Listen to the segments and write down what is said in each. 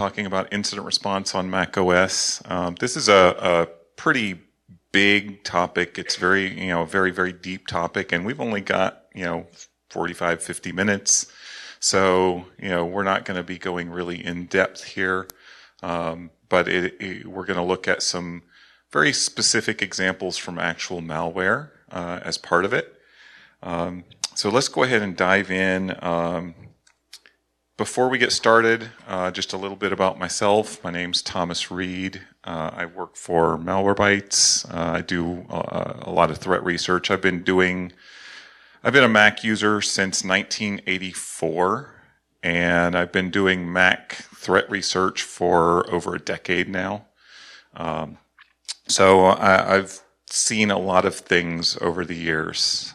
Talking about incident response on macOS. This is a pretty big topic. It's very, a very, very deep topic, and we've only got, 45, 50 minutes. So, we're not going to be going really in depth here, but we're going to look at some very specific examples from actual malware as part of it. So let's go ahead and dive in. Before we get started, just a little bit about myself. My name's Thomas Reed. I work for Malwarebytes. I do a lot of threat research. I've been a Mac user since 1984, and I've been doing Mac threat research for over a decade now. So I've seen a lot of things over the years.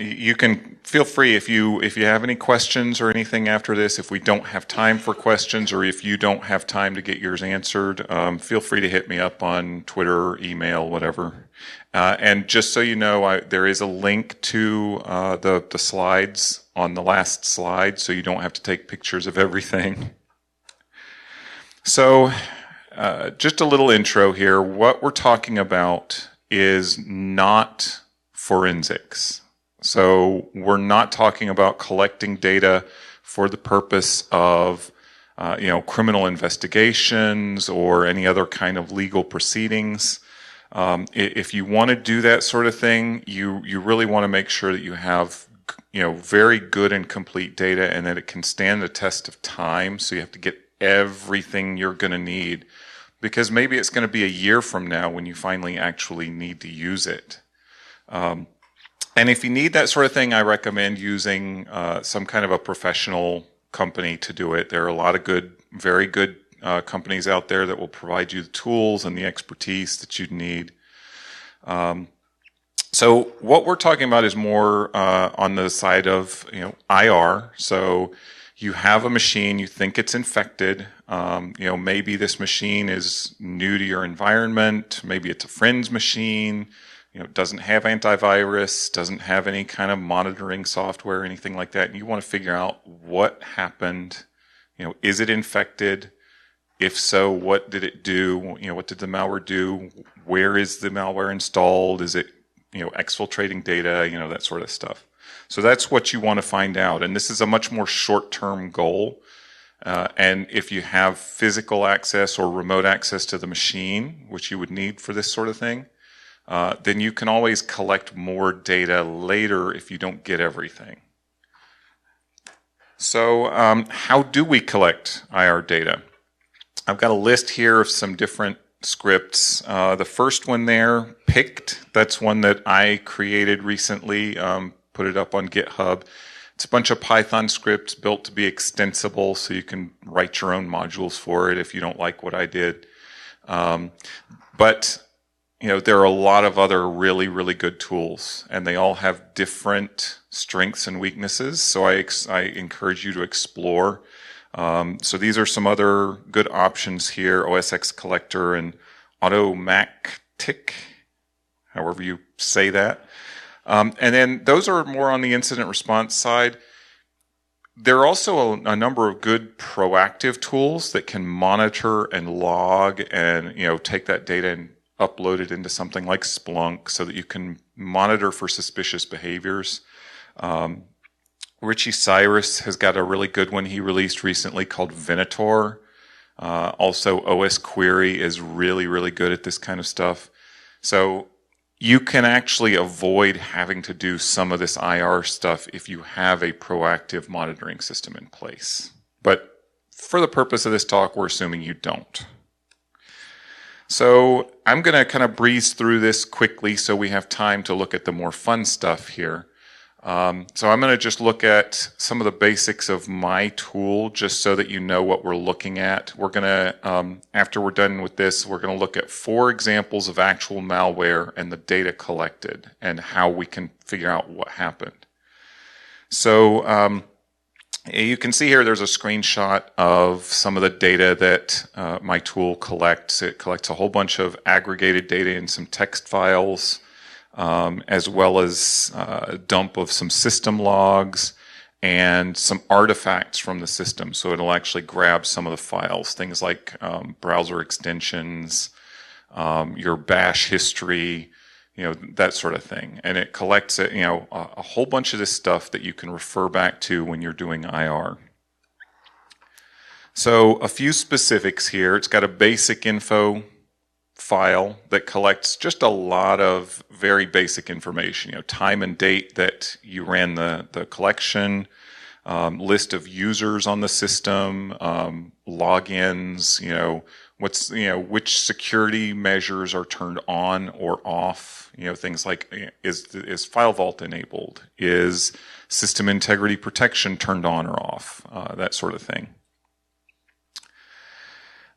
You can feel free if you have any questions or anything after this. If we don't have time for questions, or if you don't have time to get yours answered, feel free to hit me up on Twitter, email, whatever. And just so you know, there is a link to the slides on the last slide, so you don't have to take pictures of everything. So, just a little intro here. What we're talking about is not forensics. So we're not talking about collecting data for the purpose of, criminal investigations or any other kind of legal proceedings. If you want to do that sort of thing, you really want to make sure that you have, very good and complete data, and that it can stand the test of time. So you have to get everything you're going to need, because maybe it's going to be a year from now when you finally actually need to use it. And if you need that sort of thing, I recommend using some kind of a professional company to do it. There are a lot of very good companies out there that will provide you the tools and the expertise that you need. So what we're talking about is more on the side of IR. So you have a machine, you think it's infected. Maybe this machine is new to your environment. Maybe it's a friend's machine. Doesn't have antivirus, doesn't have any kind of monitoring software or anything like that. And you want to figure out what happened. Is it infected? If so, what did it do? What did the malware do? Where is the malware installed? Is it, exfiltrating data? That sort of stuff. So that's what you want to find out. And this is a much more short-term goal. And if you have physical access or remote access to the machine, which you would need for this sort of thing, then you can always collect more data later if you don't get everything. So how do we collect IR data? I've got a list here of some different scripts. The first one there, PICT, that's one that I created recently, put it up on GitHub. It's a bunch of Python scripts built to be extensible, so you can write your own modules for it if you don't like what I did. But there are a lot of other really, really good tools, and they all have different strengths and weaknesses, so I encourage you to explore. So these are some other good options here: OSX Collector and AutoMacTick, however you say that. And then those are more on the incident response side. There are also a number of good proactive tools that can monitor and log and, take that data and upload it into something like Splunk so that you can monitor for suspicious behaviors. Richie Cyrus has got a really good one he released recently called Venator. Also, OS Query is really, really good at this kind of stuff. So you can actually avoid having to do some of this IR stuff if you have a proactive monitoring system in place. But for the purpose of this talk, we're assuming you don't. So I'm going to kind of breeze through this quickly so we have time to look at the more fun stuff here. So I'm going to just look at some of the basics of my tool just so that you know what we're looking at. We're going to, after we're done with this, we're going to look at 4 examples of actual malware and the data collected and how we can figure out what happened. So you can see here there's a screenshot of some of the data that my tool collects. It collects a whole bunch of aggregated data in some text files, as well as a dump of some system logs, and some artifacts from the system. So it'll actually grab some of the files, things like browser extensions, your bash history, that sort of thing. And it collects it, a whole bunch of this stuff that you can refer back to when you're doing IR. So a few specifics here. It's got a basic info file that collects just a lot of very basic information, time and date that you ran the collection, list of users on the system, logins, which security measures are turned on or off, things like is File Vault enabled, is system integrity protection turned on or off, that sort of thing.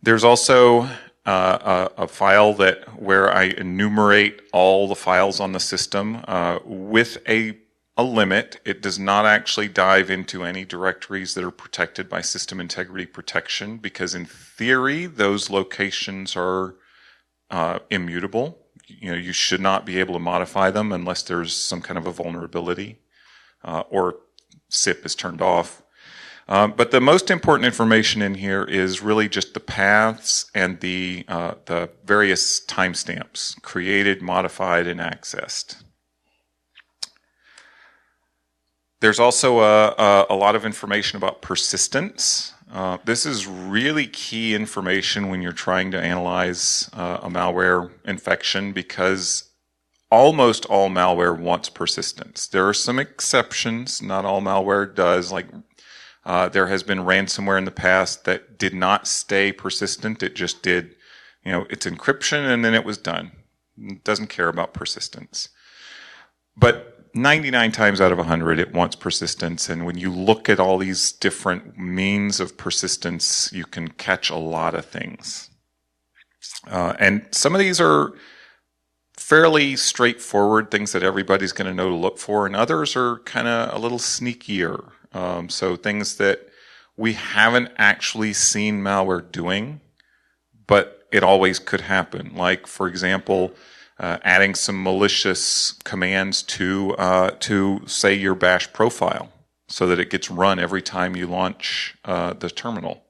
There's also a file where I enumerate all the files on the system with a limit. It does not actually dive into any directories that are protected by system integrity protection, because in theory those locations are immutable. You should not be able to modify them unless there's some kind of a vulnerability or SIP is turned off. But the most important information in here is really just the paths and the various timestamps created, modified, and accessed. There's also a lot of information about persistence. This is really key information when you're trying to analyze a malware infection, because almost all malware wants persistence. There are some exceptions. Not all malware does. Like there has been ransomware in the past that did not stay persistent. It just did, its encryption and then it was done. It doesn't care about persistence. But 99 times out of 100, it wants persistence. And when you look at all these different means of persistence, you can catch a lot of things. And some of these are fairly straightforward, things that everybody's going to know to look for, and others are kind of a little sneakier. So things that we haven't actually seen malware doing, but it always could happen. Like, for example, adding some malicious commands to say your bash profile, so that it gets run every time you launch the terminal.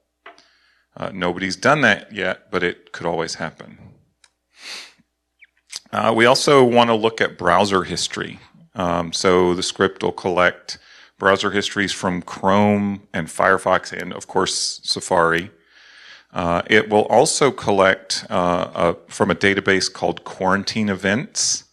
Nobody's done that yet, but it could always happen. We also want to look at browser history. So the script will collect browser histories from Chrome and Firefox and, of course, Safari. It will also collect from a database called Quarantine Events.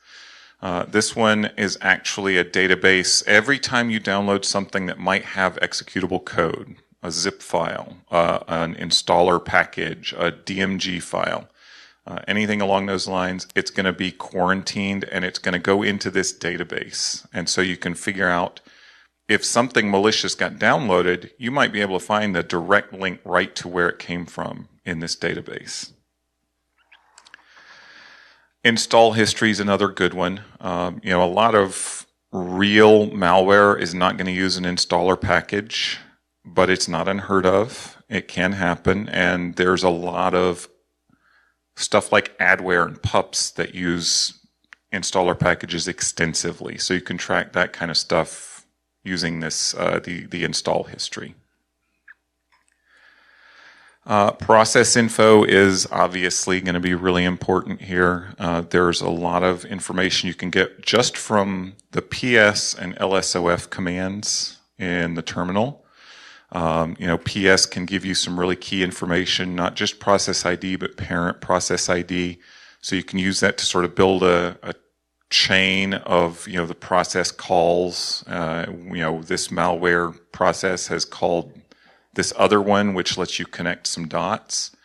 This one is actually a database. Every time you download something that might have executable code, a zip file, an installer package, a DMG file, anything along those lines, it's going to be quarantined and it's going to go into this database. And so you can figure out if something malicious got downloaded, you might be able to find the direct link right to where it came from in this database. Install history is another good one. A lot of real malware is not going to use an installer package, but it's not unheard of. It can happen, and there's a lot of stuff like adware and pups that use installer packages extensively, so you can track that kind of stuff using this the install history. Process info is obviously going to be really important here. There's a lot of information you can get just from the PS and LSOF commands in the terminal. PS can give you some really key information, not just process ID, but parent process ID. So you can use that to sort of build a chain of, the process calls. This malware process has called this other one, which lets you connect some dots.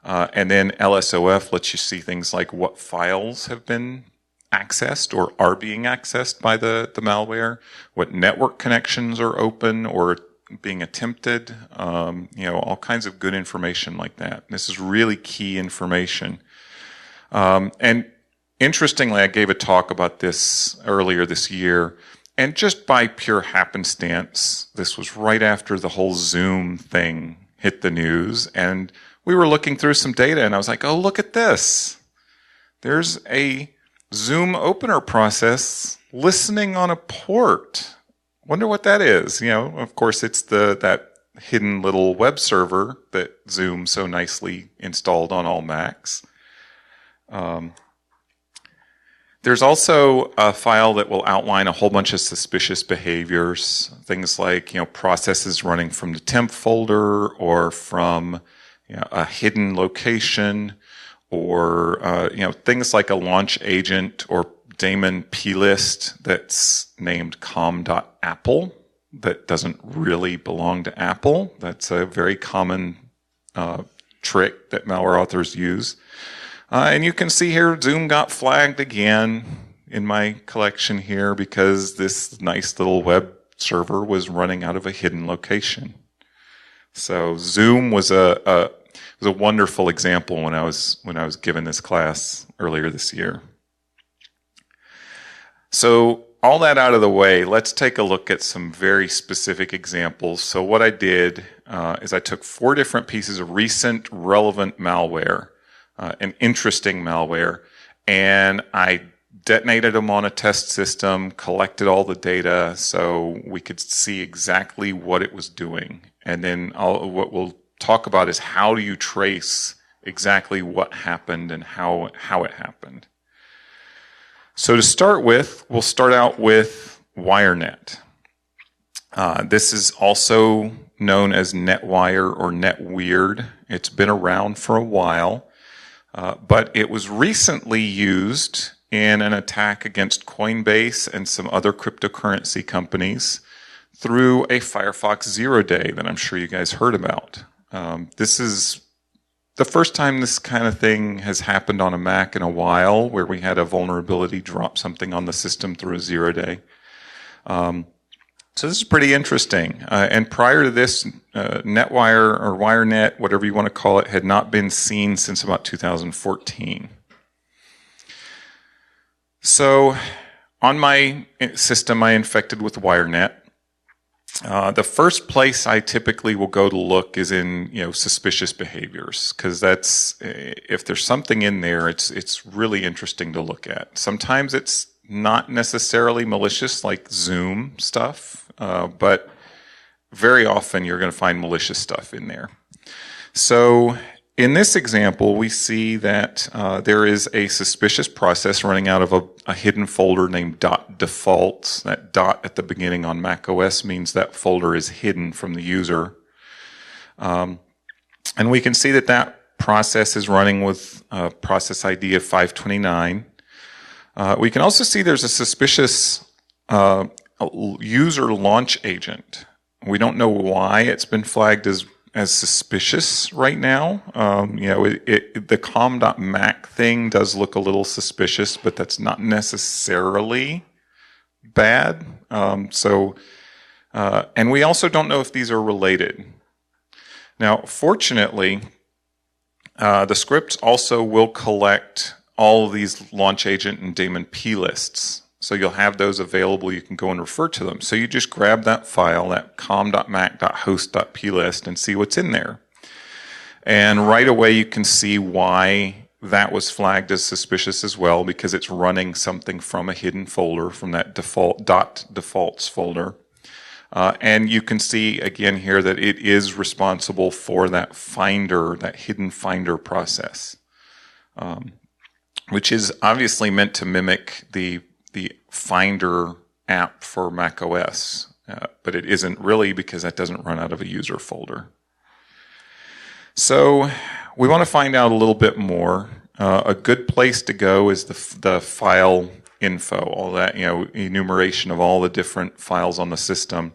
And then LSOF lets you see things like what files have been accessed or are being accessed by the malware, what network connections are open or being attempted, all kinds of good information like that. This is really key information. And interestingly, I gave a talk about this earlier this year, and just by pure happenstance, this was right after the whole Zoom thing hit the news, and we were looking through some data, and I was like, oh, look at this. There's a Zoom opener process listening on a port. wonder what that is. Of course, it's that hidden little web server that Zoom so nicely installed on all Macs. There's also a file that will outline a whole bunch of suspicious behaviors, things like processes running from the temp folder or from a hidden location, or things like a launch agent or daemon plist that's named com.apple that doesn't really belong to Apple. That's a very common trick that malware authors use. And you can see here Zoom got flagged again in my collection here because this nice little web server was running out of a hidden location. So Zoom was a wonderful example when I was given this class earlier this year. So all that out of the way, let's take a look at some very specific examples. So what I did is I took 4 different pieces of recent relevant malware, and interesting malware, and I detonated them on a test system, collected all the data so we could see exactly what it was doing. And then what we'll talk about is how do you trace exactly what happened and how it happened. So to start with, we'll start out with Wirenet. This is also known as NetWire or NetWeird. It's been around for a while, but it was recently used in an attack against Coinbase and some other cryptocurrency companies through a Firefox 0 day that I'm sure you guys heard about. This is the first time this kind of thing has happened on a Mac in a while, where we had a vulnerability drop something on the system through a 0 day. So this is pretty interesting. And prior to this, NetWire or Wirenet, whatever you want to call it, had not been seen since about 2014. So on my system, I infected with Wirenet. The first place I typically will go to look is in suspicious behaviors, because that's if there's something in there, it's really interesting to look at. Sometimes it's not necessarily malicious like Zoom stuff, but very often you're going to find malicious stuff in there. So in this example, we see that there is a suspicious process running out of a hidden folder named .defaults. That dot at the beginning on macOS means that folder is hidden from the user. And we can see that process is running with a process ID of 529. We can also see there's a suspicious user launch agent. We don't know why it's been flagged as suspicious right now. The com.mac thing does look a little suspicious, but that's not necessarily bad. And we also don't know if these are related. Now, fortunately, the script also will collect all of these launch agent and daemon plists. So you'll have those available. You can go and refer to them. So you just grab that file, that com.mac.host.plist, and see what's in there. And right away you can see why that was flagged as suspicious as well, because it's running something from a hidden folder, from that .defaults folder. And you can see again here that it is responsible for that finder, that hidden finder process, which is obviously meant to mimic the Finder app for macOS, but it isn't really, because that doesn't run out of a user folder. So we want to find out a little bit more. A good place to go is the file info, all that enumeration of all the different files on the system,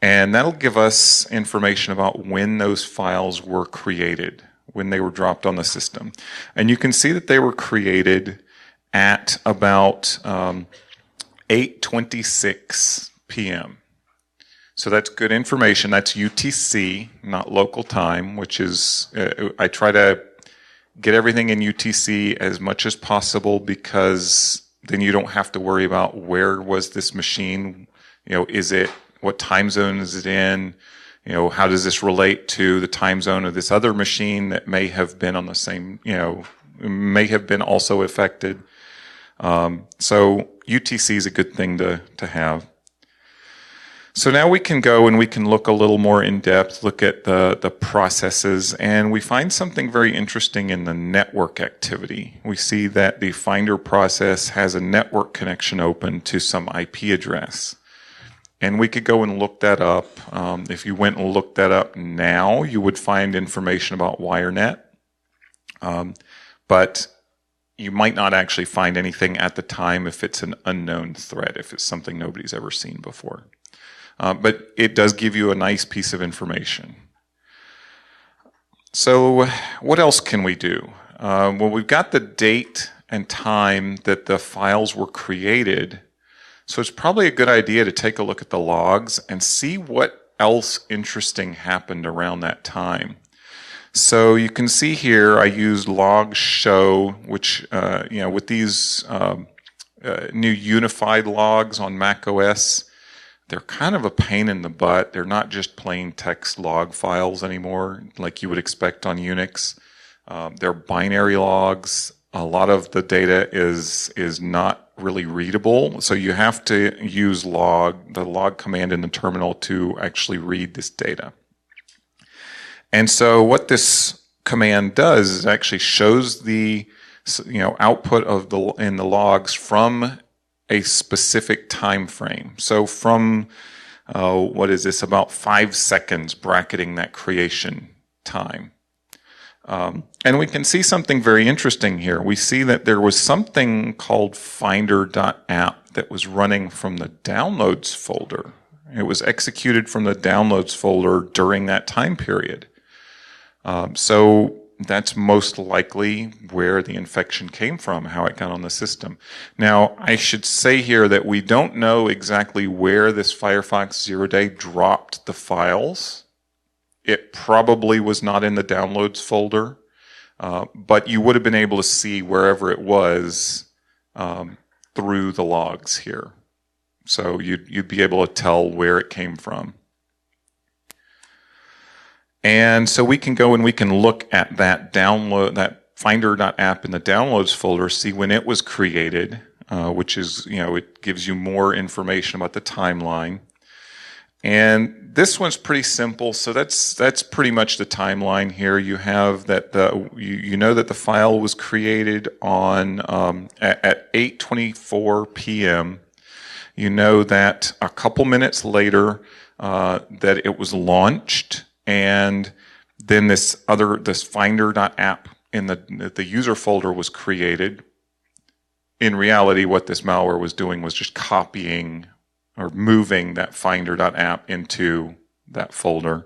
and that'll give us information about when those files were created, when they were dropped on the system. And you can see that they were created at about 8:26 p.m. So that's good information. That's UTC, not local time, which is, I try to get everything in UTC as much as possible, because then you don't have to worry about where was this machine, what time zone is it in, how does this relate to the time zone of this other machine that may have been on the same, may have been also affected. So UTC is a good thing to have. So now we can go and we can look a little more in depth, look at the processes, and we find something very interesting in the network activity. We see that the finder process has a network connection open to some IP address. And we could go and look that up. If you went and looked that up now, you would find information about Wirenet. But you might not actually find anything at the time if it's an unknown threat, if it's something nobody's ever seen before. But it does give you a nice piece of information. So what else can we do? Well, we've got the date and time that the files were created. So it's probably a good idea to take a look at the logs and see what else interesting happened around that time. So you can see here I used log show, which, with these new unified logs on macOS, they're kind of a pain in the butt. They're not just plain text log files anymore, like you would expect on Unix. They're binary logs. A lot of the data is not really readable, so you have to use the log command in the terminal to actually read this data. And so what this command does is actually shows the output in the logs from a specific time frame. So from, about 5 seconds, bracketing that creation time. And we can see something very interesting here. We see that there was something called finder.app that was running from the downloads folder. It was executed from the downloads folder during that time period. So that's most likely where the infection came from, how it got on the system. Now, I should say here that we don't know exactly where this Firefox 0 Day dropped the files. It probably was not in the downloads folder, but you would have been able to see wherever it was through the logs here. So you'd be able to tell where it came from. And so we can go and we can look at that finder.app in the downloads folder, see when it was created, which is, it gives you more information about the timeline. And this one's pretty simple. So that's pretty much the timeline here. You have that you know that the file was created on at 8:24 p.m. You know that a couple minutes later that it was launched. And then this finder.app in the user folder was created. In reality, what this malware was doing was just copying or moving that finder.app into that folder.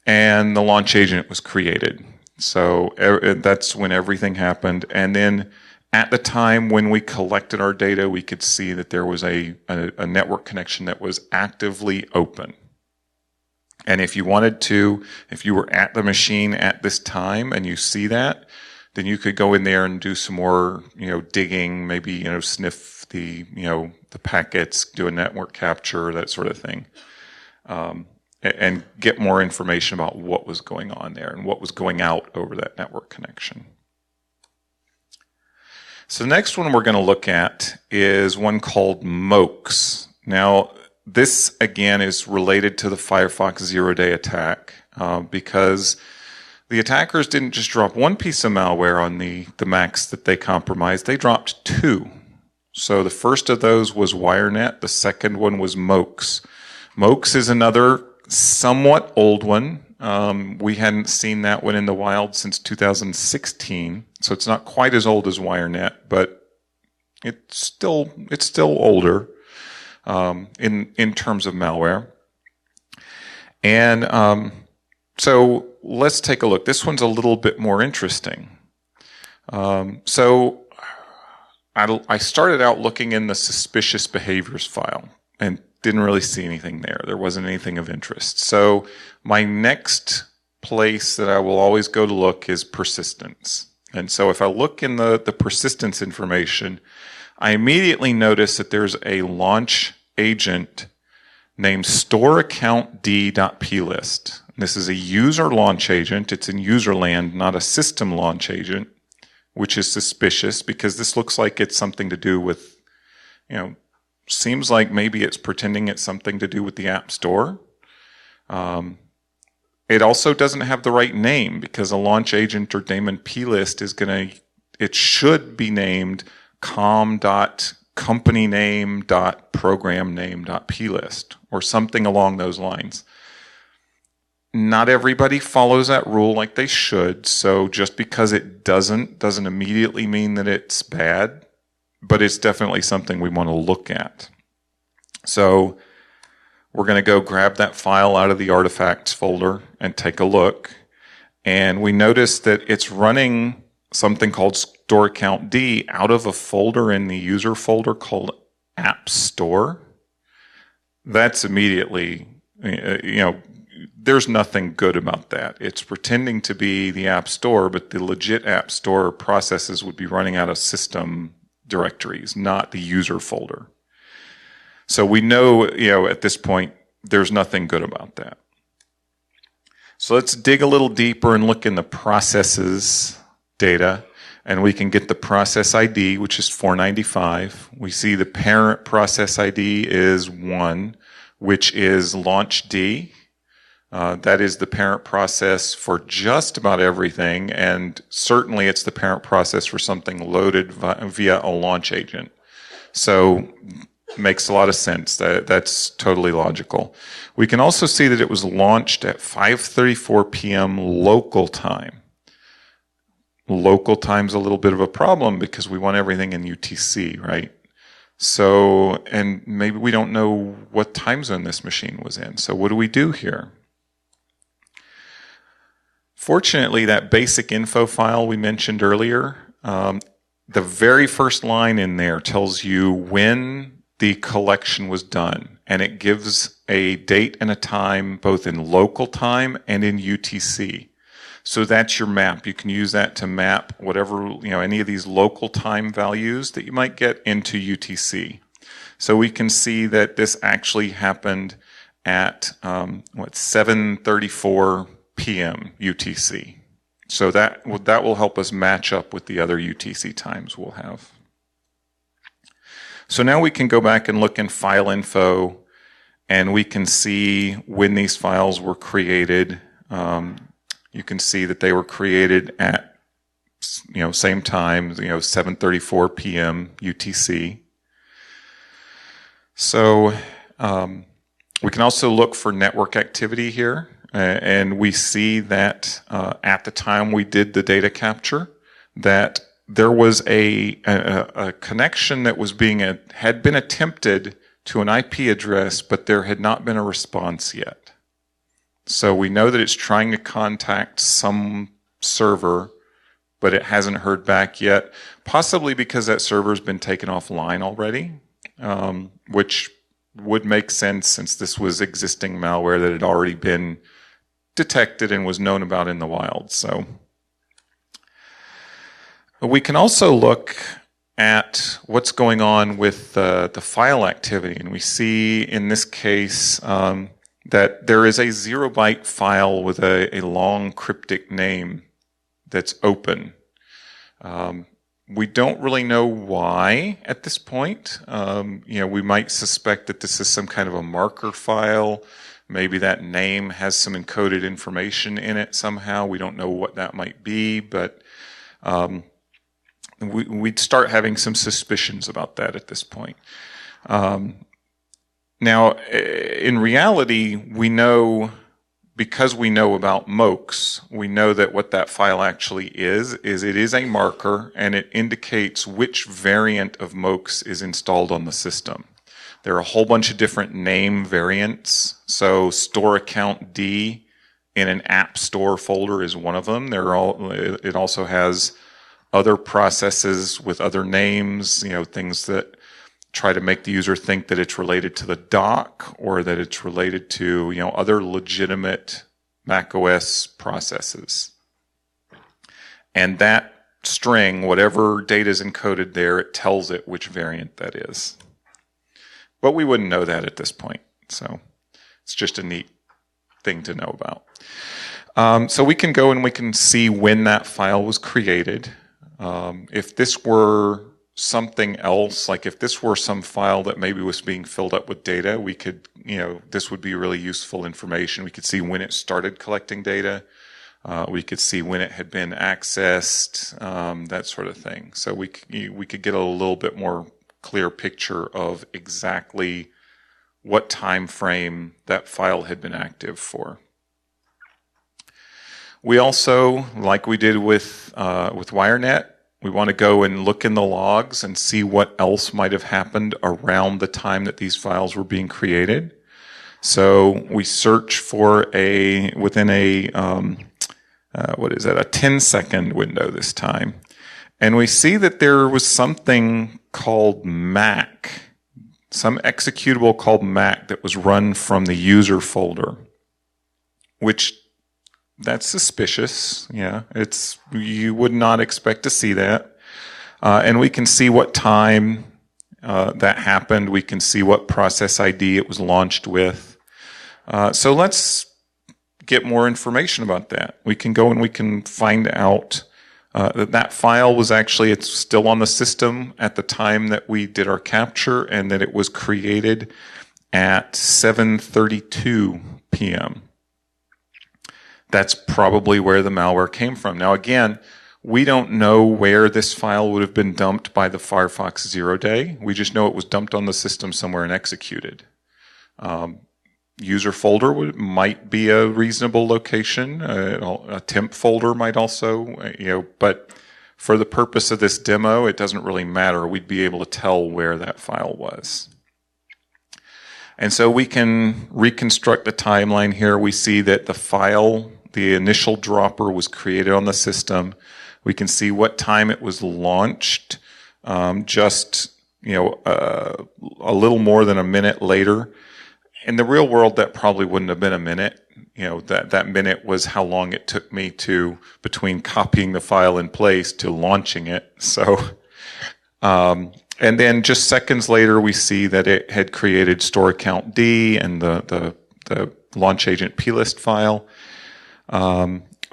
And the launch agent was created. So that's when everything happened. And then at the time when we collected our data, we could see that there was a network connection that was actively open. And if you wanted to, if you were at the machine at this time and you see that, then you could go in there and do some more, digging, maybe, sniff the packets, do a network capture, that sort of thing, and get more information about what was going on there and what was going out over that network connection. So the next one we're going to look at is one called Mokes. Now, this, again, is related to the Firefox 0 Day attack because the attackers didn't just drop one piece of malware on the Macs that they compromised. They dropped two. So the first of those was Wirenet. The second one was Mokes. Mokes is another somewhat old one. We hadn't seen that one in the wild since 2016. So it's not quite as old as Wirenet, but it's still older. In terms of malware. And so let's take a look. This one's a little bit more interesting. So I started out looking in the suspicious behaviors file and didn't really see anything there. There wasn't anything of interest. So my next place that I will always go to look is persistence. And so if I look in the persistence information, I immediately notice that there's a launch agent named storeaccountd.plist. This is a user launch agent. It's in user land, not a system launch agent, which is suspicious because this looks like it's something to do with, seems like maybe it's pretending it's something to do with the App Store. It also doesn't have the right name, because a launch agent or daemon plist is it should be named com.companyname.programname.plist or something along those lines. Not everybody follows that rule like they should, so just because it doesn't immediately mean that it's bad, but it's definitely something we want to look at. So we're going to go grab that file out of the artifacts folder and take a look. And we notice that it's running something called store account D out of a folder in the user folder called App Store. That's immediately, there's nothing good about that. It's pretending to be the App Store, but the legit App Store processes would be running out of system directories, not the user folder. So we know, at this point, there's nothing good about that. So let's dig a little deeper and look in the processes data, and we can get the process ID, which is 495. We see the parent process ID is 1, which is launch D. That is the parent process for just about everything, and certainly it's the parent process for something loaded via a launch agent. So makes a lot of sense. That's totally logical. We can also see that it was launched at 5:34 p.m. local time. Local time's a little bit of a problem because we want everything in UTC, right? So, and maybe we don't know what time zone this machine was in. So what do we do here? Fortunately, that basic info file we mentioned earlier, the very first line in there tells you when the collection was done, and it gives a date and a time both in local time and in UTC. So that's your map. You can use that to map whatever, any of these local time values that you might get into UTC. So we can see that this actually happened at 7:34 p.m. UTC. So that will help us match up with the other UTC times we'll have. So now we can go back and look in file info, and we can see when these files were created. You can see that they were created at same time, 7:34 p.m. UTC. So we can also look for network activity here, and we see that at the time we did the data capture, that there was a connection that was had been attempted to an IP address, but there had not been a response yet. So we know that it's trying to contact some server, but it hasn't heard back yet, possibly because that server's been taken offline already, which would make sense since this was existing malware that had already been detected and was known about in the wild. So we can also look at what's going on with the file activity, and we see in this case that there is a 0-byte file with a long cryptic name that's open. We don't really know why at this point. We might suspect that this is some kind of a marker file. Maybe that name has some encoded information in it somehow. We don't know what that might be, but we'd start having some suspicions about that at this point. Now, in reality, we know, because we know about Mokes, we know that what that file actually is it is a marker, and it indicates which variant of Mokes is installed on the system. There are a whole bunch of different name variants. So store account D in an App Store folder is one of them. It also has other processes with other names, things that try to make the user think that it's related to the dock or that it's related to, other legitimate macOS processes. And that string, whatever data is encoded there, it tells it which variant that is. But we wouldn't know that at this point. So it's just a neat thing to know about. So we can go and we can see when that file was created. If this were something else, like if this were some file that maybe was being filled up with data, we could, this would be really useful information. We could see when it started collecting data. We could see when it had been accessed, that sort of thing. So we could get a little bit more clear picture of exactly what time frame that file had been active for. We also, like we did with Wirenet, we want to go and look in the logs and see what else might have happened around the time that these files were being created. So we search for within a 10-second window this time. And we see that there was something called Mac, some executable called Mac that was run from the user folder, which that's suspicious. Yeah, you would not expect to see that. And we can see what time that happened. We can see what process ID it was launched with. So let's get more information about that. We can go and we can find out that file was actually, it's still on the system at the time that we did our capture, and that it was created at 7:32 p.m. That's probably where the malware came from. Now again, we don't know where this file would have been dumped by the Firefox 0 day. We just know it was dumped on the system somewhere and executed. User folder might be a reasonable location. A temp folder might also, but for the purpose of this demo, it doesn't really matter. We'd be able to tell where that file was. And so we can reconstruct the timeline here. We see that the initial dropper was created on the system. We can see what time it was launched, just a little more than a minute later. In the real world, that probably wouldn't have been a minute. That minute was how long it took me between copying the file in place to launching it. So, and then just seconds later, we see that it had created store account D and the launch agent plist file.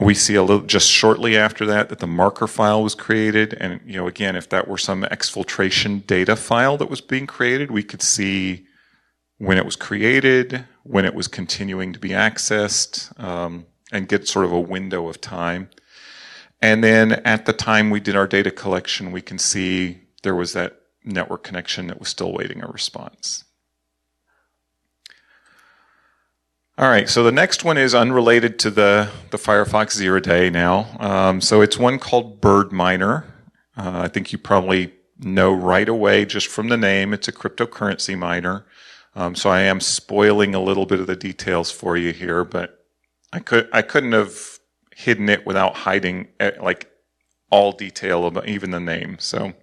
We see just shortly after that the marker file was created. And, again, if that were some exfiltration data file that was being created, we could see when it was created, when it was continuing to be accessed, and get sort of a window of time. And then at the time we did our data collection, we can see there was that network connection that was still waiting a response. All right, so the next one is unrelated to the Firefox 0 day now. So it's one called BirdMiner. I think you probably know right away just from the name. It's a cryptocurrency miner. So I am spoiling a little bit of the details for you here, but I couldn't have hidden it without hiding all detail about even the name. So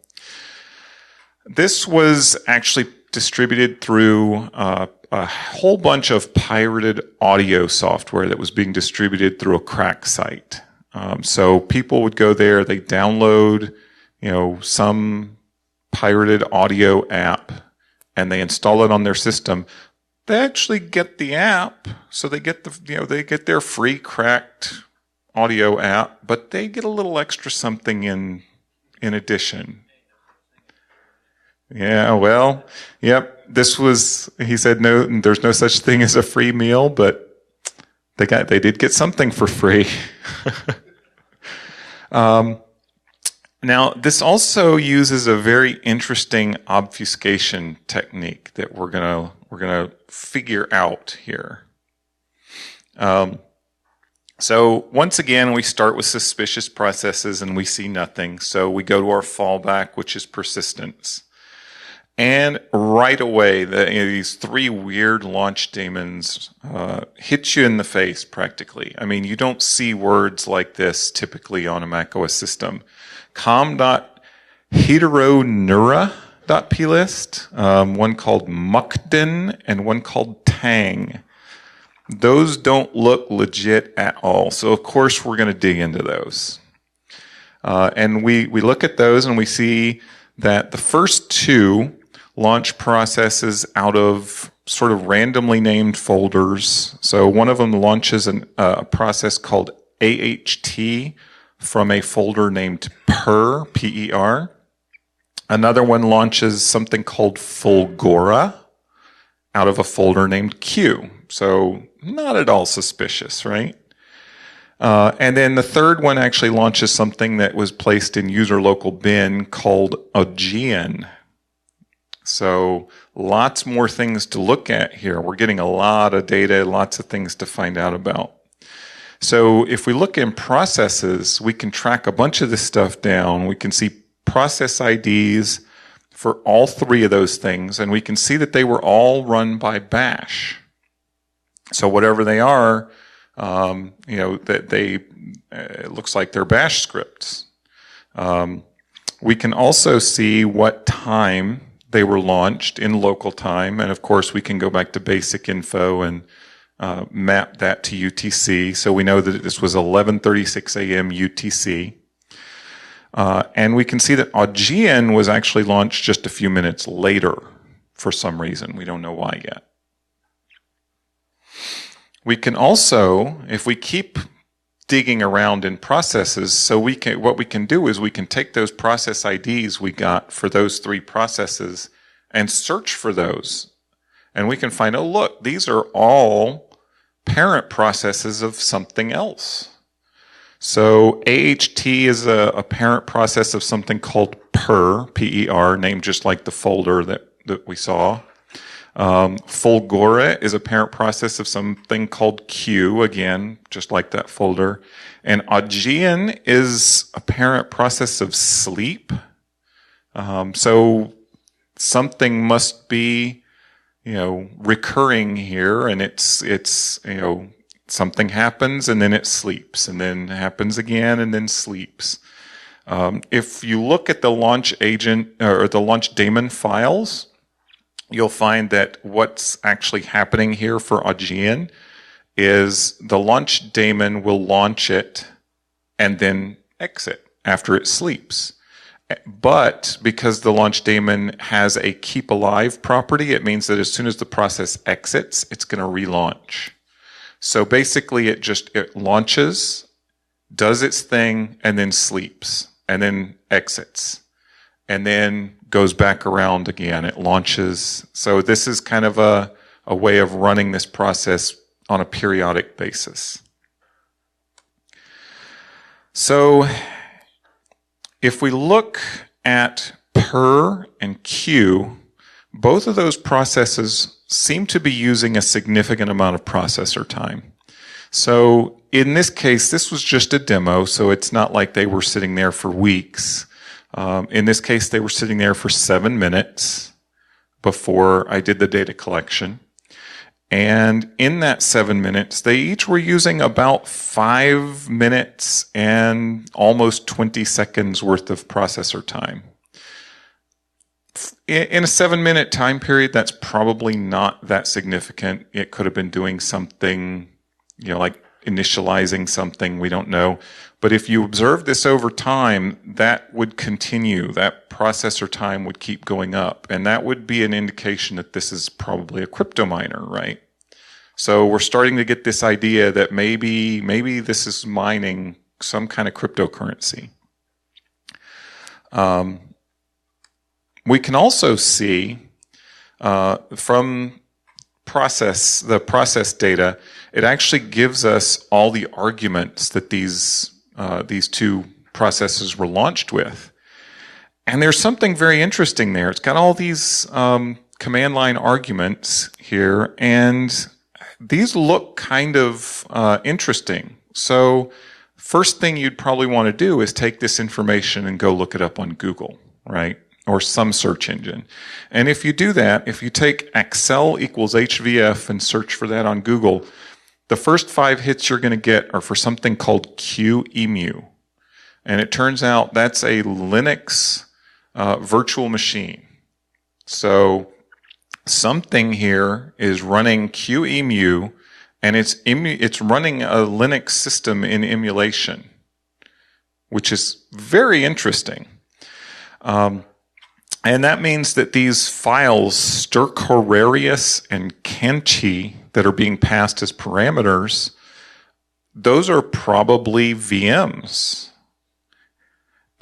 this was actually distributed through a whole bunch of pirated audio software that was being distributed through a crack site. So people would go there, they download, some pirated audio app, and they install it on their system. They actually get the app, so they get they get their free cracked audio app, but they get a little extra something in addition. Yeah, well, yep. He said no, there's no such thing as a free meal, but they did get something for free. Now, this also uses a very interesting obfuscation technique that we're gonna figure out here. So once again, we start with suspicious processes and we see nothing. So we go to our fallback, which is persistence. And right away, these three weird launch daemons hit you in the face practically. I mean, you don't see words like this typically on a macOS system. com.heteroneura.plist, one called Mukden, and one called Tang. Those don't look legit at all. So, of course, we're going to dig into those. And we look at those and we see that the first two launch processes out of sort of randomly named folders. So one of them launches a process called AHT from a folder named PER, P-E-R. Another one launches something called Fulgora out of a folder named Q. So not at all suspicious, right? And then the third one actually launches something that was placed in user local bin called Augean. So lots more things to look at here. We're getting a lot of data, lots of things to find out about. So if we look in processes, we can track a bunch of this stuff down. We can see process IDs for all three of those things, and we can see that they were all run by bash. So whatever they are, it looks like they're bash scripts. We can also see what time they were launched in local time, and of course we can go back to basic info and map that to UTC. So we know that this was 11:36 a.m. UTC. And we can see that Augean was actually launched just a few minutes later for some reason. We don't know why yet. We can also, if we keep digging around in processes, what we can do is we can take those process IDs we got for those three processes and search for those. And we can find, oh, look, these are all parent processes of something else. So AHT is a parent process of something called PER, P-E-R, named just like the folder that we saw. Fulgora is a parent process of something called Q, again, just like that folder. And Augean is a parent process of sleep. So something must be, recurring here, and it's something happens and then it sleeps, and then happens again and then sleeps. If you look at the launch agent or the launch daemon files, you'll find that what's actually happening here for Augean is the launch daemon will launch it and then exit after it sleeps. But because the launch daemon has a keep alive property, it means that as soon as the process exits, it's going to relaunch. So basically it launches, does its thing, and then sleeps, and then exits, and then goes back around again. It launches. So this is kind of a way of running this process on a periodic basis. So if we look at PER and Q, both of those processes seem to be using a significant amount of processor time. So in this case, this was just a demo, so it's not like they were sitting there for weeks. In this case, they were sitting there for 7 minutes before I did the data collection. And in that 7 minutes, they each were using about 5 minutes and almost 20 seconds worth of processor time. In a 7-minute time period, that's probably not that significant. It could have been doing something, like initializing something, we don't know. But if you observe this over time, that would continue. That processor time would keep going up. And that would be an indication that this is probably a crypto miner, right? So we're starting to get this idea that maybe this is mining some kind of cryptocurrency. We can also see from the process data, it actually gives us all the arguments that these two processes were launched with. And there's something very interesting there. It's got all these command line arguments here, and these look kind of interesting. So first thing you'd probably want to do is take this information and go look it up on Google, right? Or some search engine. And if you do that, if you take Excel equals HVF and search for that on Google, the first 5 hits you're going to get are for something called QEMU. And it turns out that's a Linux virtual machine. So something here is running QEMU, and it's running a Linux system in emulation, which is very interesting. And that means that these files, Stercorarius and Kenchi, that are being passed as parameters, those are probably VMs.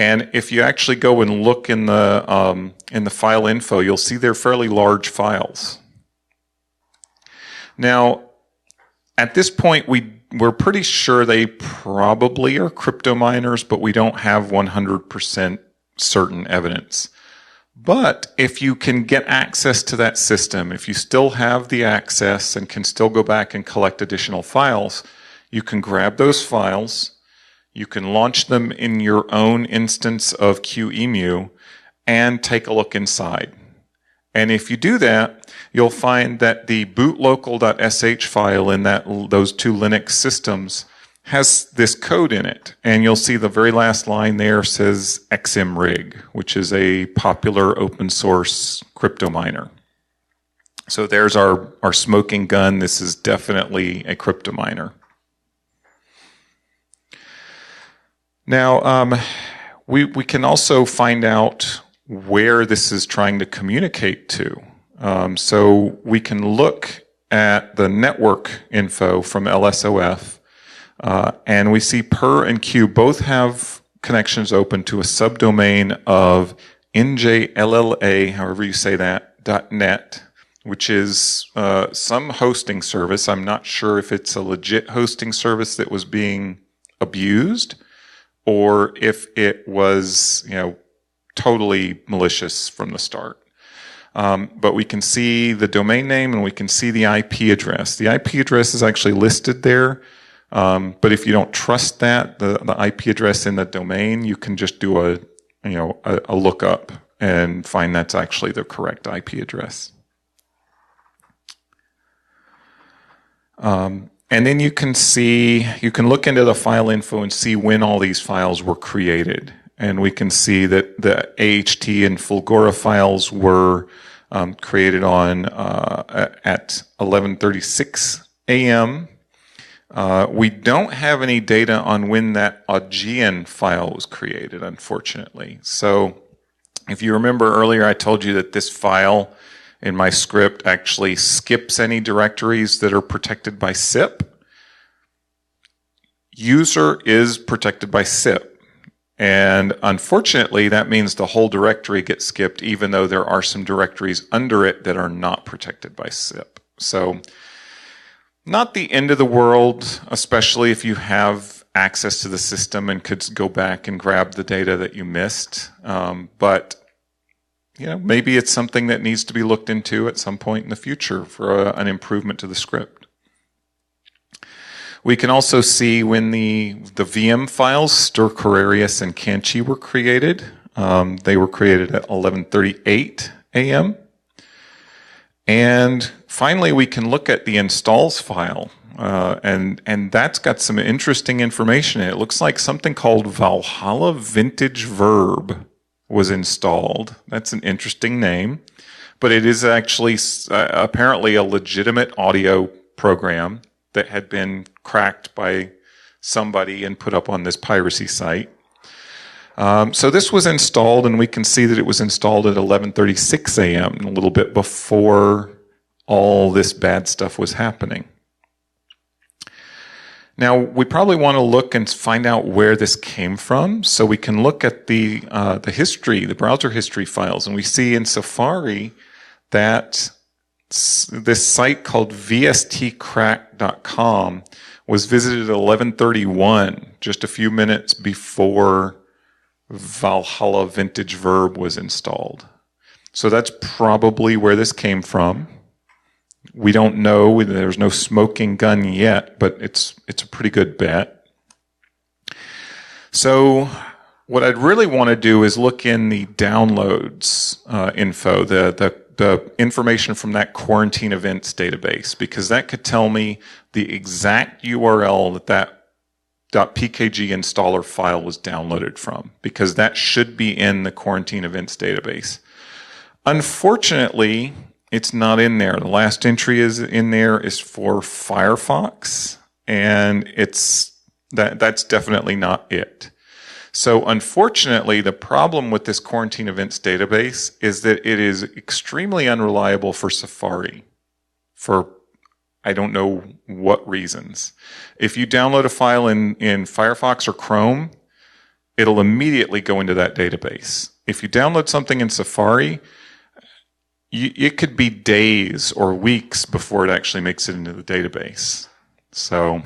And if you actually go and look in the file info, you'll see they're fairly large files. Now, at this point, we're pretty sure they probably are crypto miners, but we don't have 100% certain evidence. But if you can get access to that system, if you still have the access and can still go back and collect additional files, you can grab those files, you can launch them in your own instance of QEMU and take a look inside. And if you do that, you'll find that the bootlocal.sh file in those two Linux systems has this code in it. And you'll see the very last line there says xmrig, which is a popular open source crypto miner. So there's our smoking gun. This is definitely a crypto miner. Now, we can also find out where this is trying to communicate to. So we can look at the network info from LSOF, and we see Per and Q both have connections open to a subdomain of njlla, however you say that, .net, which is some hosting service. I'm not sure if it's a legit hosting service that was being abused, or if it was, totally malicious from the start. But we can see the domain name and we can see the IP address. The IP address is actually listed there, but if you don't trust that, the IP address in the domain, you can just do a lookup and find that's actually the correct IP address. And then you can look into the file info and see when all these files were created. And we can see that the AHT and Fulgora files were created on at 11:36 a.m. We don't have any data on when that Augean file was created, unfortunately. So if you remember earlier, I told you that this file in my script actually skips any directories that are protected by SIP. User is protected by SIP. And unfortunately, that means the whole directory gets skipped, even though there are some directories under it that are not protected by SIP. So, not the end of the world, especially if you have access to the system and could go back and grab the data that you missed. But maybe it's something that needs to be looked into at some point in the future for an improvement to the script. We can also see when the VM files, Stercorarius and Canchi, were created. They were created at 11:38 a.m. And finally, we can look at the installs file, and that's got some interesting information in it. It looks like something called Valhalla Vintage Verb was installed. That's an interesting name, but it is actually apparently a legitimate audio program that had been cracked by somebody and put up on this piracy site. So this was installed, and we can see that it was installed at 11:36 a.m., a little bit before all this bad stuff was happening. Now, we probably want to look and find out where this came from, so we can look at the history, the browser history files, and we see in Safari that this site called vstcrack.com was visited at 11:31, just a few minutes before Valhalla Vintage Verb was installed. So that's probably where this came from. We don't know. There's no smoking gun yet, but it's a pretty good bet. So what I'd really want to do is look in the downloads info, the information from that quarantine events database, because that could tell me the exact URL that .pkg installer file was downloaded from, because that should be in the quarantine events database. Unfortunately, it's not in there. The last entry is in there is for Firefox, and that's definitely not it. So unfortunately, the problem with this quarantine events database is that it is extremely unreliable for Safari for I don't know what reasons. If you download a file in Firefox or Chrome, it'll immediately go into that database. If you download something in Safari, it could be days or weeks before it actually makes it into the database. So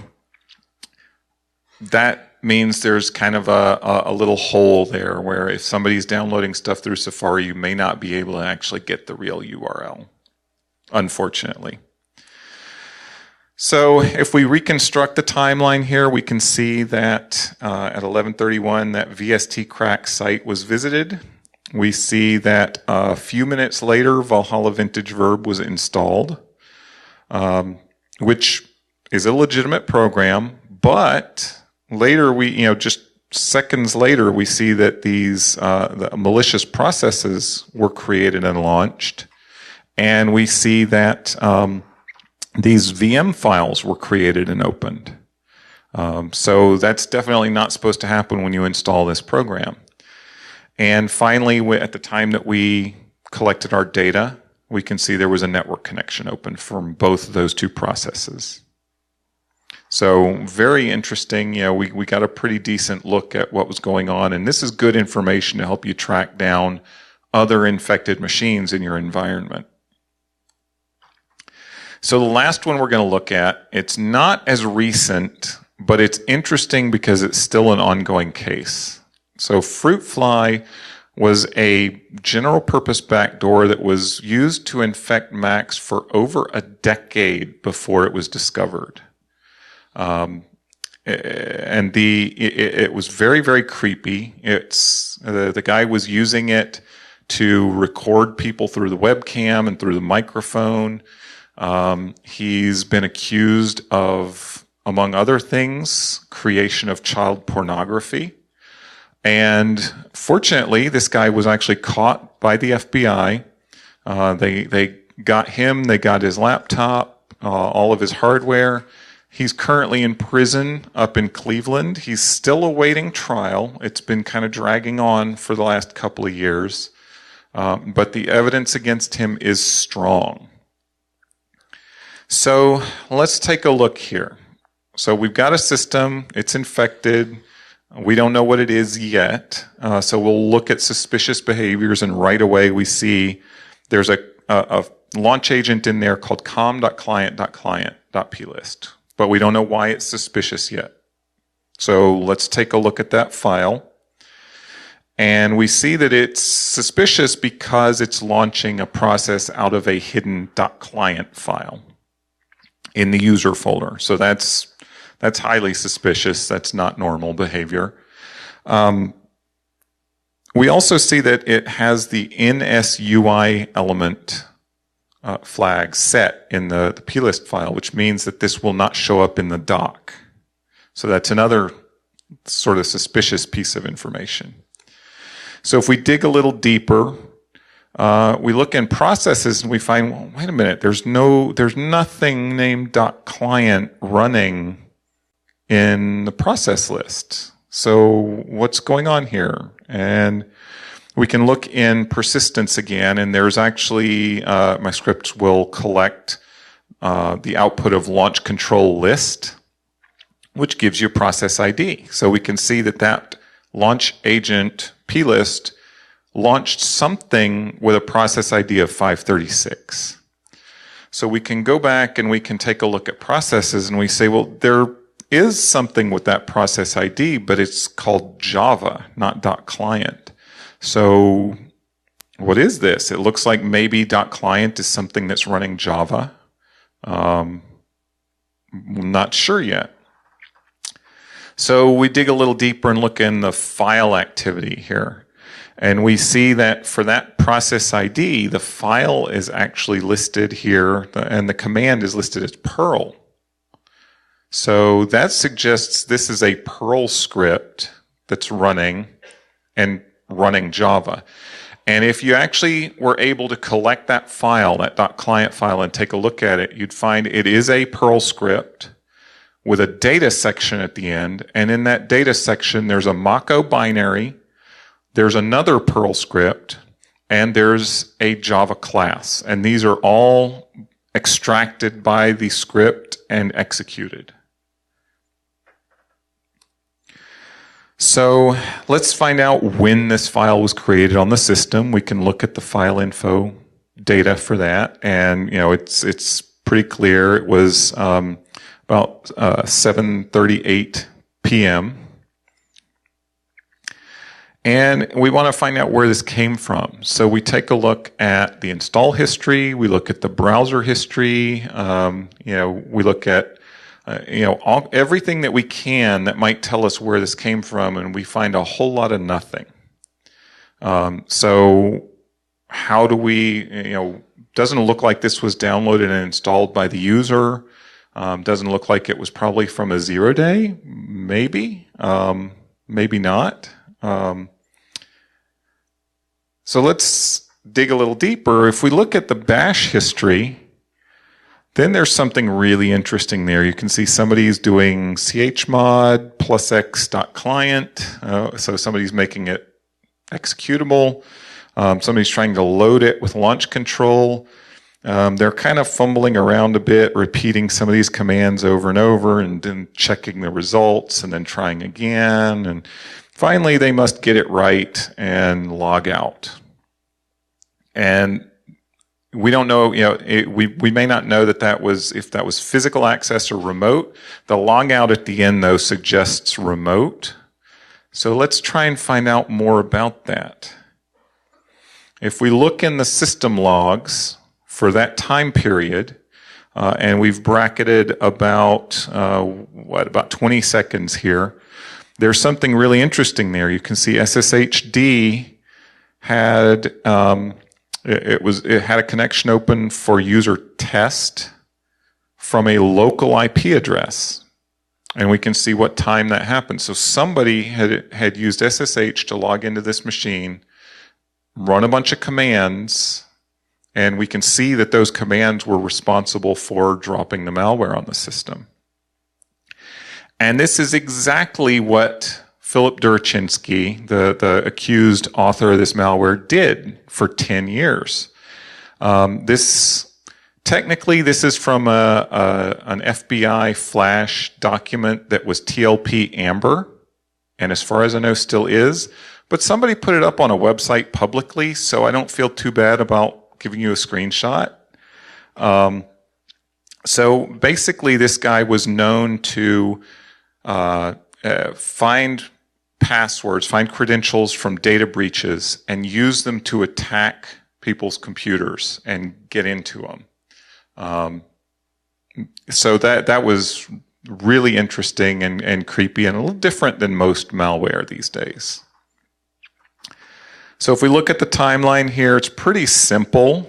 that means there's kind of a little hole there where if somebody's downloading stuff through Safari, you may not be able to actually get the real URL, unfortunately. So if we reconstruct the timeline here, we can see that at 11:31, that VST crack site was visited. We see that a few minutes later, Valhalla Vintage Verb was installed, which is a legitimate program, but later just seconds later, we see that these the malicious processes were created and launched, and we see that these VM files were created and opened. So that's definitely not supposed to happen when you install this program. And finally, at the time that we collected our data, we can see there was a network connection open from both of those two processes. So very interesting. We got a pretty decent look at what was going on, and this is good information to help you track down other infected machines in your environment. So the last one we're going to look at, it's not as recent, but it's interesting because it's still an ongoing case. So FruitFly was a general purpose backdoor that was used to infect Macs for over a decade before it was discovered. And it was very, very creepy. The guy was using it to record people through the webcam and through the microphone. He's been accused of, among other things, creation of child pornography. And fortunately, this guy was actually caught by the FBI. They got him, they got his laptop, all of his hardware. He's currently in prison up in Cleveland. He's still awaiting trial. It's been kind of dragging on for the last couple of years. But the evidence against him is strong. So let's take a look here. So we've got a system, it's infected. We don't know what it is yet. So we'll look at suspicious behaviors, and right away we see there's a launch agent in there called com.client.client.plist. But we don't know why it's suspicious yet. So let's take a look at that file. And we see that it's suspicious because it's launching a process out of a hidden .client file in the user folder. So that's highly suspicious. That's not normal behavior. We also see that it has the NSUI element flag set in the plist file, which means that this will not show up in the doc. So that's another sort of suspicious piece of information. So if we dig a little deeper, we look in processes and we find, well, wait a minute, there's nothing named .client running in the process list. So what's going on here? And we can look in persistence again, and there's actually, my scripts will collect the output of launch control list, which gives you process ID. So we can see that launch agent plist launched something with a process ID of 536. So we can go back and we can take a look at processes and we say, well, there is something with that process ID, but it's called Java, not .client. So what is this? It looks like maybe .client is something that's running Java. I'm not sure yet. So we dig a little deeper and look in the file activity here. And we see that for that process ID, the file is actually listed here, and the command is listed as Perl. So that suggests this is a Perl script that's running and running Java. And if you actually were able to collect that file, that .client file, and take a look at it, you'd find it is a Perl script with a data section at the end. And in that data section, there's a Mako binary, there's another Perl script, and there's a Java class. And these are all extracted by the script and executed. So let's find out when this file was created on the system. We can look at the file info data for that, and it's pretty clear. It was about 7:38 p.m. And we want to find out where this came from. So we take a look at the install history. We look at the browser history. We look at everything that we can that might tell us where this came from, and we find a whole lot of nothing. So how do we, doesn't look like this was downloaded and installed by the user. Doesn't look like it was probably from a 0-day, maybe, maybe not. So let's dig a little deeper. If we look at the bash history, then there's something really interesting there. You can see somebody's doing chmod plus x.client. So somebody's making it executable. Somebody's trying to load it with launch control. They're kind of fumbling around a bit, repeating some of these commands over and over, and then checking the results, and then trying again. And finally, they must get it right and log out. And we don't know, we may not know if that was physical access or remote. The logout at the end, though, suggests remote. So let's try and find out more about that. If we look in the system logs for that time period, and we've bracketed about 20 seconds here, there's something really interesting there. You can see SSHD had it had a connection open for user test from a local IP address, and we can see what time that happened. So somebody had used SSH to log into this machine, run a bunch of commands, and we can see that those commands were responsible for dropping the malware on the system. And this is exactly what Philip Durchinsky, the accused author of this malware, did for 10 years. Technically, this is from an FBI flash document that was TLP Amber, and as far as I know, still is. But somebody put it up on a website publicly, so I don't feel too bad about giving you a screenshot. So basically, this guy was known to find passwords, find credentials from data breaches, and use them to attack people's computers and get into them. So that was really interesting and creepy and a little different than most malware these days. So if we look at the timeline here, it's pretty simple.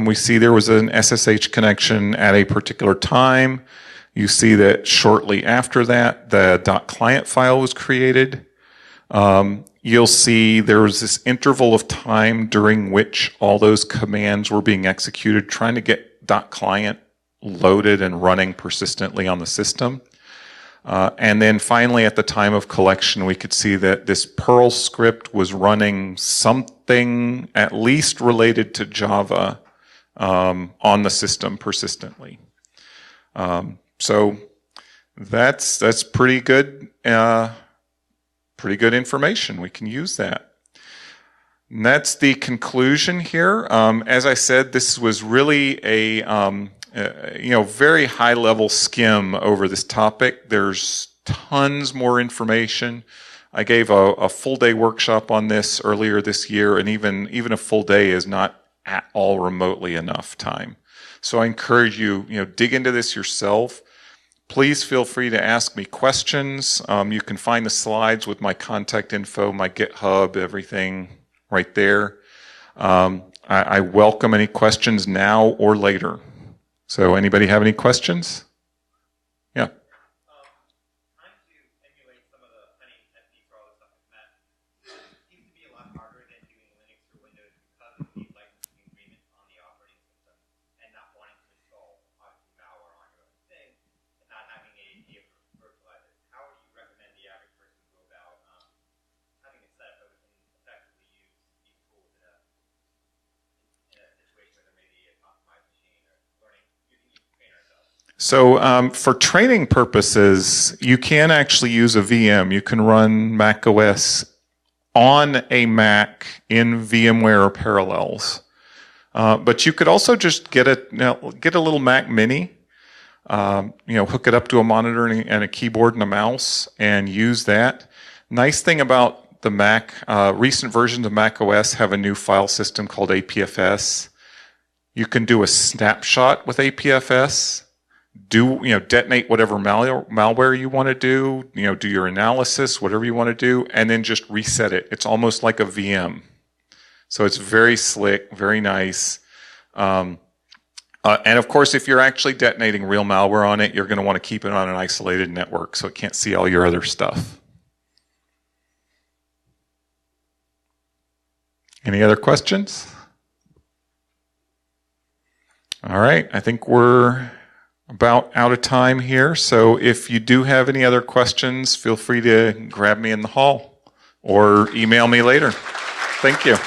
We see there was an SSH connection at a particular time. You see that shortly after that, the .client file was created. You'll see there was this interval of time during which all those commands were being executed, trying to get .client loaded and running persistently on the system. And then finally, at the time of collection, we could see that this Perl script was running something at least related to Java on the system persistently. So that's pretty good information. We can use that. And that's the conclusion here. As I said, this was really a very high-level skim over this topic. There's tons more information. I gave a full-day workshop on this earlier this year, and even a full day is not at all remotely enough time. So I encourage you, dig into this yourself. Please feel free to ask me questions. You can find the slides with my contact info, my GitHub, everything right there. I welcome any questions now or later. So anybody have any questions? Yeah. Trying to emulate some of the honey techniques for all this stuff like that seems to be a lot harder than doing Linux or Windows because of the licensing agreement on the operating system and not wanting to install obviously malware on your own thing and not having a virtualizer. How would you recommend the average person go about having it set up so they can effectively use these tools in a situation where there may be a compromised machine or learning? So for training purposes, you can actually use a VM. You can run macOS on a Mac in VMware or Parallels. But you could also just get a little Mac Mini, hook it up to a monitor and a keyboard and a mouse and use that. Nice thing about the Mac, recent versions of macOS have a new file system called APFS. You can do a snapshot with APFS, detonate whatever malware you want to do, do your analysis, whatever you want to do, and then just reset it. It's almost like a VM. So it's very slick, very nice. And of course, if you're actually detonating real malware on it, you're going to want to keep it on an isolated network so it can't see all your other stuff. Any other questions? All right, I think we're about out of time here. So if you do have any other questions, feel free to grab me in the hall or email me later. Thank you.